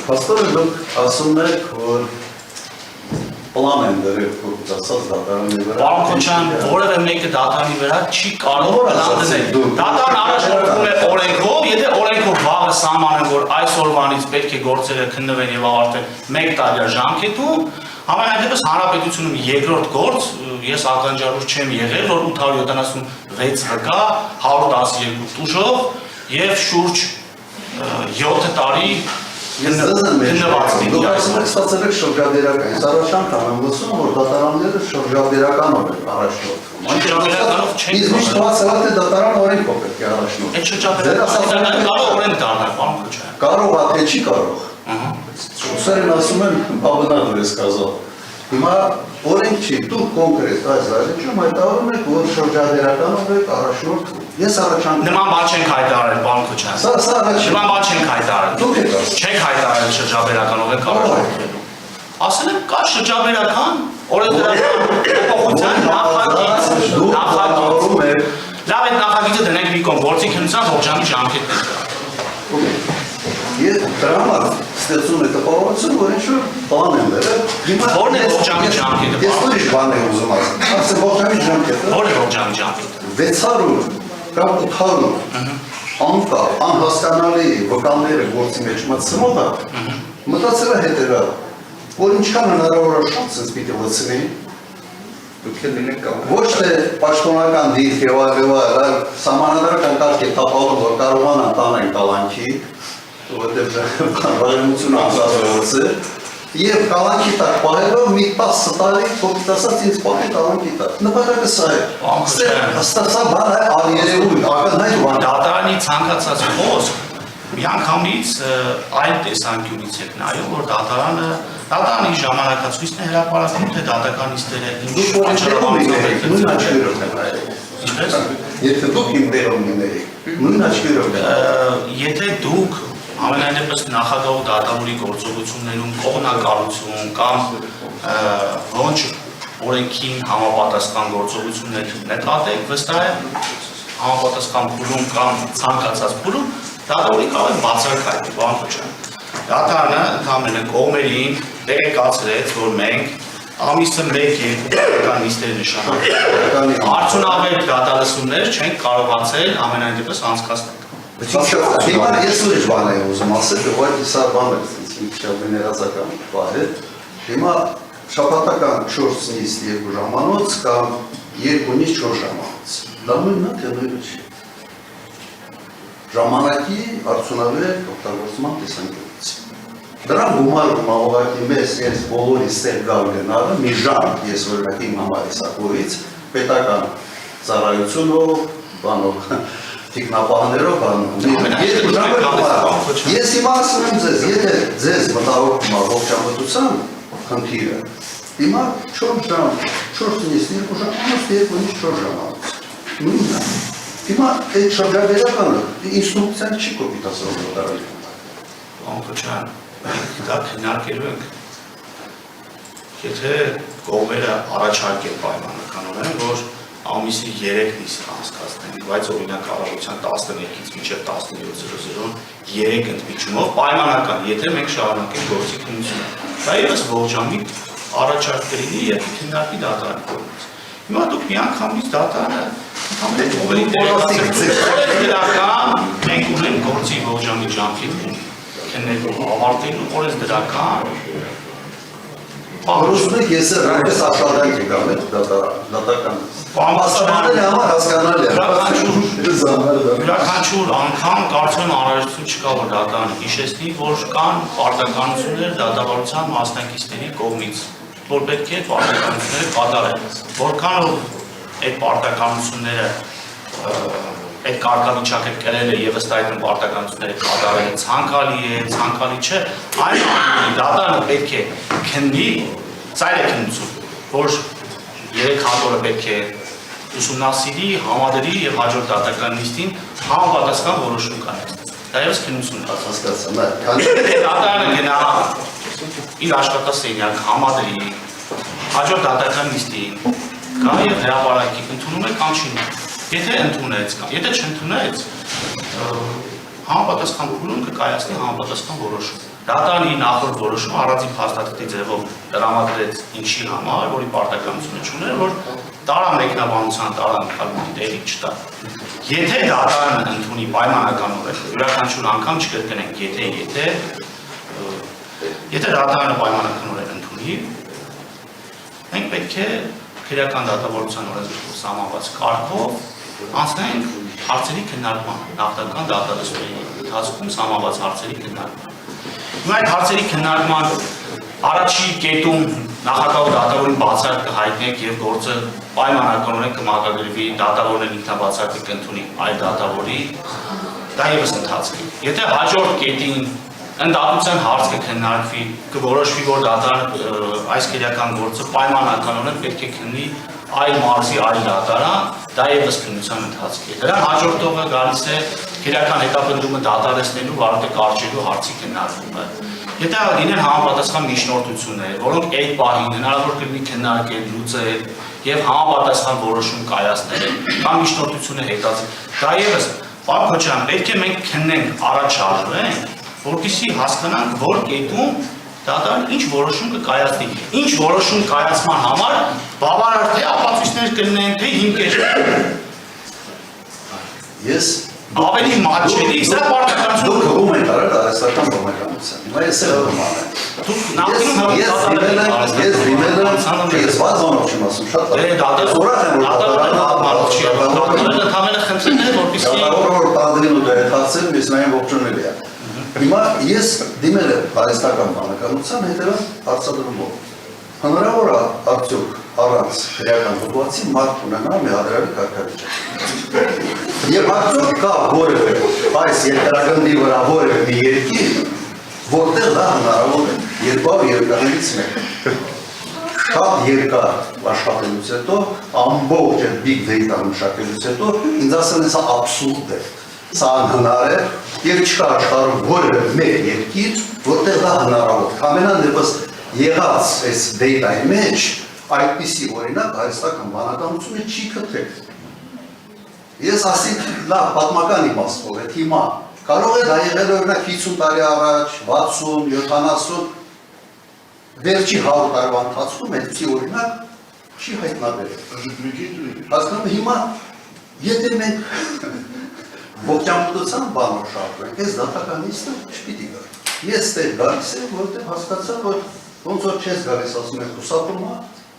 Հաստատ դուք ասում եք, որ պլան են դրել կոպիտացած դատարանի վրա։ Պարոն Քոչարյան, որևէ մեկը դատարանի վրա չի կարող պլան դնել։ Դատարան առաջարկում է օրենքով, եթե օրենքով վաղը սահմանեն, որ այսօրվանից պետք է գործերը քննվեն եւ ավարտվեն 1 տարյա ժամկետում, համենայնդեպս հանրապետությունում երկրորդ գործ, ես ականջալուր չեմ եղել, որ 876 վկա, 112 տուժող եւ շուրջ 7 տարի Դուք ասում եք ստացել եք շրջադերական, ես առաջ անգամ եմ լսում, որ դատարանները շրջադերականով են առաջնորդվում։ Շրջադերականով չեն Իսկ միշտ թվացել է, թե դատարան օրենքով պետք է առաջնորդվի։ Այդ շրջադերական կարող օրենք դառնալ, պարոն Քոչարյան։ Կարող է, թե չի կարող։ Ուսերեն ասում են, բաբնադուր ես կազալ։ Հիմա օրենք չի, դուք կոնկրետ այս այլիճում հայտարարում եք, որ շրջադերականով եք առաջնորդվում։ Ես առաջ անգամ Նման բան չենք հայտարարել, պարոն Քոչարյան։ Սա առաջ Նման բան չենք հայտարարել։ Դուք եք ասում։ Չենք հայտարարել շրջաբերականով եք առաջնորդվելու։ Ասել եմ կա շրջաբերական, օրենսդրական փոփոխության նախագիծ։ Լավ այդ նախագիծը դնենք մի կողմ, գործի քննության ողջամի ժամկետն է։ Ես դրա համար ստեղծում է տպավորություն, որ ինչ-որ բան են դրել։ Որն է ողջամի ժամկետը։ Ես ուրիշ բան եմ ուզում ասել։ Ասել ողջամի ժամկետը։ Որն է ողջամի ժամկետը։ 600 կամ 800 անկա անհասկանալի վկանները գործի մեջ մտցնողը մտածել է հետևը, որ ինչքան հնարավոր է շատ sense պիտի լցնի։ Դուք էլ լինեք կամ ոչ թե պաշտոնական դիրք եւ այլ սահմանադրական կարգ է տապալում, որ կարողանան տանեն կալանքի, որովհետեւ բարեմությունը անզազորոց է, եւ կալանքի տակ պահելով մի 10 տարի կոպիտացած ինձ պահեն կալանքի տակ։ Նպատակը սա է։ Հստակ բան է արիերևույթ, ակնհայտ բան։ Դատարանի ցանկացած խոսք միանգամից այլ տեսանկյունից եք նայում, որ դատարանի ժամանակացույցն է հրապարակում, թե դատական նիստերը ինչ նույն աչքերով են նայել։ Ինչպես։ Եթե դուք իմ տեղում լինեիք, նույն աչքերով են։ Եթե դուք ամենայնպես նախագահ դատավորի գործողություններում կողմնակալություն կամ ոնչ օրենքին համապատասխան գործողություններ նկատեք, վստահ եմ համապատասխան փուլում կամ ցանկացած փուլում դատավորի կարող է բացառք պարոն Քոչարյան։ Դատարանը ընդհանրապես կողմերին տեղեկացրեց, որ մենք ամիսը 1-2 դատական նիստեր նշանակել։ Արդյունավետ դատալսումներ չենք կարողացել ամենայնպես անցկացնել։ Հիմա ես ուրիշ բան եմ ուզում ասել, որ սա բան է, մի քիչ գեներացական բան է։ Հիմա շաբաթական 4 նիստ 2 ժամանոց կամ 2-ից 4 ժամանոց։ Դա նույնն է, թե նույնը չի։ Ժամանակի արդյունավետ օգտագործման տեսանկյունից։ Դրան գումարում ուղղակի մեզ ես բոլորի ստեղ գալ գնալը մի ժամ ես օրինակ իմ համար իսակովից պետական ծառայությունով, բանով տիկնապահներով Ես հիմա ասում եմ ձեզ, եթե ձեզ մտահոգում է ողջամտության խնդիրը, հիմա 4 ժամ, 4-ից 2 ժամ, 2-ից 4 ժամանոց, նույնն է։ Հիմա այդ շրջադերականը ինստրուկցիան չի կոպիտացրել դատարանի։ Պարոն Քոչարյան, դա քննարկելու ենք, եթե կողմերը առաջարկել պայմանականորեն, որ ամիսի 3 նիստ անցկացնենք, բայց օրինակ առավոտյան 11-ից մինչև 17:00 3 ընդմիջումով պայմանական, եթե մենք շարունակենք գործի քննությունը։ Դա ևս ողջամի առաջարկ կլինի եւ քննարկի դատարանի կողմից։ Հիմա դուք միանգամից դատարանը ամեն կողմերի դրական մենք ունենք գործի ողջամի ժամկետը քննելու ավարտելու օրենսդրական Որոշնեք ես ռապես աշխատանք եկամ այդ դատական։ Պամասամանել համար հասկանալ է։ Յուրաքանչյուր անգամ կարծում եմ անհրաժեշտություն չկա, որ դատարանը հիշեցնի, որ կան պարտականություններ դատավարության մասնակիցների կողմից, որ պետք է պարտականությունները կատարեն։ Որքանով այդ պարտականությունները այդ կարգավիճակը կրել է եւ ըստ այդմ պարտականությունները կատարել է ցանկալի չէ, այն դատարանը պետք է քննի ծայրաքննություն, որ 3 հատորը պետք է ուսումնասիրի, համադրի եւ հաջորդ դատական նիստին համապատասխան որոշում կայացնի։ Դա ևս քննություն է, հասկացա։ Դատարանը գնա իր աշխատասենյակ համադրի, հաջորդ դատական նիստին կա եւ հրապարակի ընդունում է կամ չի։ Եթե ընդունեց կամ եթե չընդունեց, համապատասխան փուլում կկայացնի համապատասխան որոշում։ Դատանի նախորդ որոշումը առանձին փաստաթղթի ձևով տրամադրեց ինչի համար, որի պարտականությունը չուներ, որ տարան մեկնաբանության տարան տեղի չտա։ Եթե դատարանը ընդունի պայմանականորեն, յուրաքանչյուր անգամ չկրկնենք, եթե դատարանը պայմանականորեն ընդունի, մենք պետք է քրեական դատավորության օրենսգրքում սահմանված կարգով անցնենք հարցերի քննարկման, նախնական դատադասների ընթացքում սահմանված հարցերի քննարկման։ Հիմա այդ հարցերի քննարկման առաջի կետում նախագահ դատավորին բացառք կհայտնեք եւ գործը պայմանականորեն կմակագրվի, դատավորն ինքնաբացարկը կընդունի այլ դատավորի, դա եւս ընթացք է։ Եթե հաջորդ կետին ընդդատության հարց կքննարկվի, կորոշվի, որ դատարան այս քրեական գործը պայմանականորեն պետք է քննի այլ մարզի այլ դատարան, դա եւս քննության ընթացք է։ Դրան հաջորդողը գալիս է քրեական հետապնդումը դատարեցնելու, վարորդը կարճելու հարցի քննարկումը։ Եթե լինեն համապատասխան միջնորդություններ, որոնք այդ պահին հնարավոր կլինի քննարկել, լուծել եւ համապատասխան որոշում կայացնել, կամ միջնորդությունը հետաձգել, դա եւս պարոն Քոչարյան, պետք է մենք քննենք, առաջարկենք, որպեսզի հասկանանք, որ կետում դատարանը ինչ որոշում կկայացնի, ինչ որոշում կայացման համար բավարար թե ապացույցներ կլինեն, թե հիմքեր։ Ես ավելի մատչելի, սա պարտականություն։ Դուք հողում եք արել արհեստական բովականության։ Հիմա ես էլ հողում անեմ։ Դուք նախկինում ես դիմել եմ, ես վատ բանով չեմ ասում, շատ որ տանդրին ու դերթացել, ես նայեմ ողջունել է։ Հիմա ես դիմել եմ արհեստական բանականության հետևած հարցադրումով։ Հնարավոր է արդյոք առանց քրեական հոդվածի մարդ ունենալ մեղադրելի կարգավիճակ։ Եվ արդյոք կա որևէ այս երկրագնդի վրա որևէ մի երկիր, որտեղ դա հնարավոր է, երկրներից մեկը։ Շատ երկար աշխատելուց հետո, ամբողջ այդ big data մշակելուց հետո, ինձ ասել են սա աբսուրդ է, սա անհնար է, եւ չկա աշխարհում որևէ մեկ երկիր, որտեղ դա հնարավոր է։ Ամենան դեպս եղած այս data-ի մեջ այդպիսի օրինակ հայաստական բանականությունը չի քթել։ Ես ասիք լավ պատմական իմաստով է հիմա կարող է դա եղել օրինակ 50 տարի առաջ, 60, 70 վերջի 100 տարվա ընթացքում այդպիսի օրինակ չի հայտնաբերել։ Հասկանում հիմա եթե մենք ողջամտության բանով շարժենք, այս դատականիստը չպիտի գա։ Ես դեռ գալիս եմ, որտեղ հասկացա, որ ոնց որ չես գալիս ասում եք ուսապում է,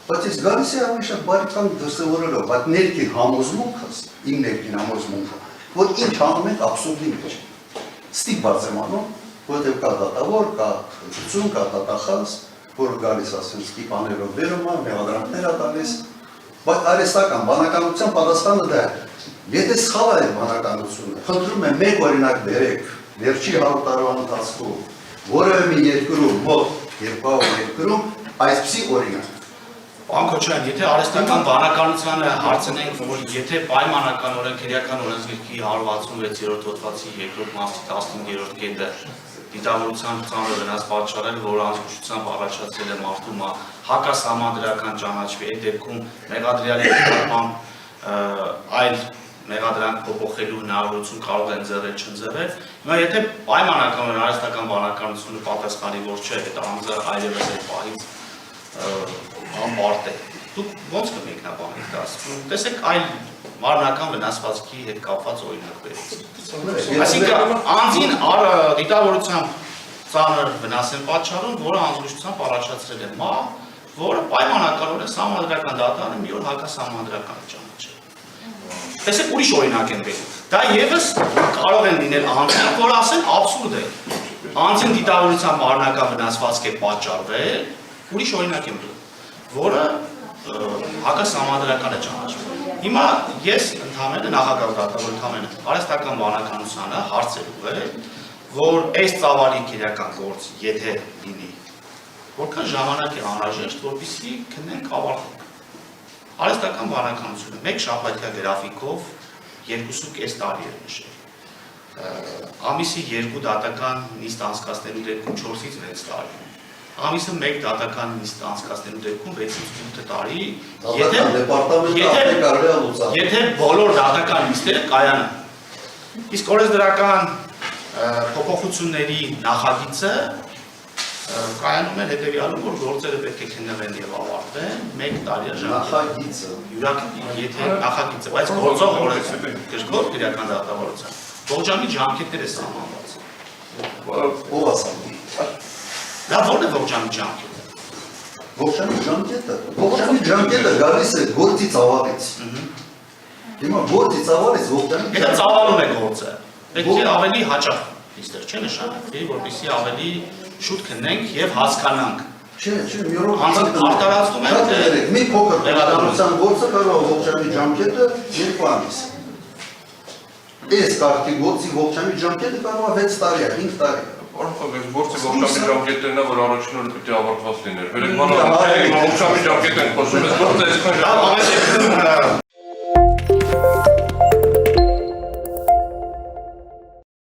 բայց ես գալիս եմ ամենաշատ բարիկան դրսևորելով, բայց ներքին համոզմունքս, իմ ներքին համոզմունքը, որ ինչ անում ենք աբսուրդի մեջ։ Ստիպված եմ անում, որտեղ կա դատավոր, կա ուսուցում, կա դատախազ, որը գալիս ասում ստիպանելով վերում է, մեղադրանքներ է տալիս, բայց արհեստական բանականության պատասխանը դա է։ Եթե սխալ է բանականությունը, խնդրում եմ մեկ օրինակ բերեք, վերջի 100 տարվա ընթացքում, որևէ մի երկրում, մոտ 200 երկրում, այսպիսի օրինակ։ Պարոն Քոչարյան, եթե արհեստական բանականությանը հարցնենք, որ եթե պայմանականորեն քրեական օրենսգրքի 166-րդ հոդվածի 2-րդ մասի 15-րդ կետը դիտավորության ծանր վնաս պատճառել, որ անզգուշությամբ առաջացել է մարդու հակասահմանադրական ճանաչվի, այդ դեպքում մեղադրյալի նկատմամբ այլ մեղադրանք փոփոխելու հնարավորություն կարող են ձեռել, չընձեռել։ Հիմա եթե պայմանականորեն արհեստական բանականությունը պատասխանի որ չէ, այդ անձը այլևս այդ պահից անբարդ է։ Դուք ո՞նց կմեկնաբանեք դա։ Տեսեք այլ մարմնական վնասվածքի հետ կապված օրինակներից։ Այսինքն անձին դիտավորությամբ ծանր վնաս են պատճառում, որը անզգուշությամբ առաջացրել է մահ, որը պայմանականորեն սահմանադրական դատարանը մի օր հակասահմանադրական ճանաչել։ Տեսեք ուրիշ օրինակ են բերում։ Դա եւս կարող են լինել անձինք, որ ասեն աբսուրդ է։ Անձին դիտավորության մարմնական վնասվածք է պատճառվել, ուրիշ օրինակ եմ բերում, որը հակասահմանադրական է ճանաչվել։ Հիմա ես ընդհանրապես նախագահ դատավոր ընդհանրապես արհեստական բանականությանը հարցերով է, որ այս ծավալի քրեական գործ եթե լինի, որքան ժամանակ է անհրաժեշտ, որպեսզի քննենք ավարտենք։ Արհեստական բանականությունը մեկ շաբաթյա գրաֆիկով 2.5 տարի էր նշել։ Ամիսի 2 դատական նիստ անցկացնելու դեպքում 4-ից 6 տարի։ Ամիսը 1 դատական նիստ անցկացնելու դեպքում 6-ից 8 տարի, եթե բոլոր դատական նիստերը կայանան։ Իսկ օրենսդրական փոփոխությունների նախագիծը կայանում էր հետևյալը, որ գործերը պետք է քննվեն եւ ավարտվեն 1 տարի Նախագիծը եթե նախագիծը, բայց գործող օրենսը գրքով քրեական դատավարության ողջամի ժամկետները սահմանված։ ով ասում։ Դա ո՞րն է ողջամի ժամկետը։ Ողջամի ժամկետը գալիս է գործից ավարտից։ Հիմա գործից ավարտից ողջամի։ Եթե ծավալում է գործը, պետք է ավելի հաճախ իստեր չէ նշանակվի, որպեսզի ավելի շուտ քննենք եւ հասկանանք։ Չէ, մի օր արտարացնում են մի փոքր տեղադրության գործը կարող է ողջամի ժամկետը 2 ամիս։ Այս կարգի գործի ողջամի ժամկետը կարող է 6 տարի, 5 տարի։ Որովհետև գործի ողջամի ժամկետն է, որ առաջին օրը պետք է ավարտված լիներ։ Վերջնական ողջամի ժամկետն խոսում ես, գործը այսքան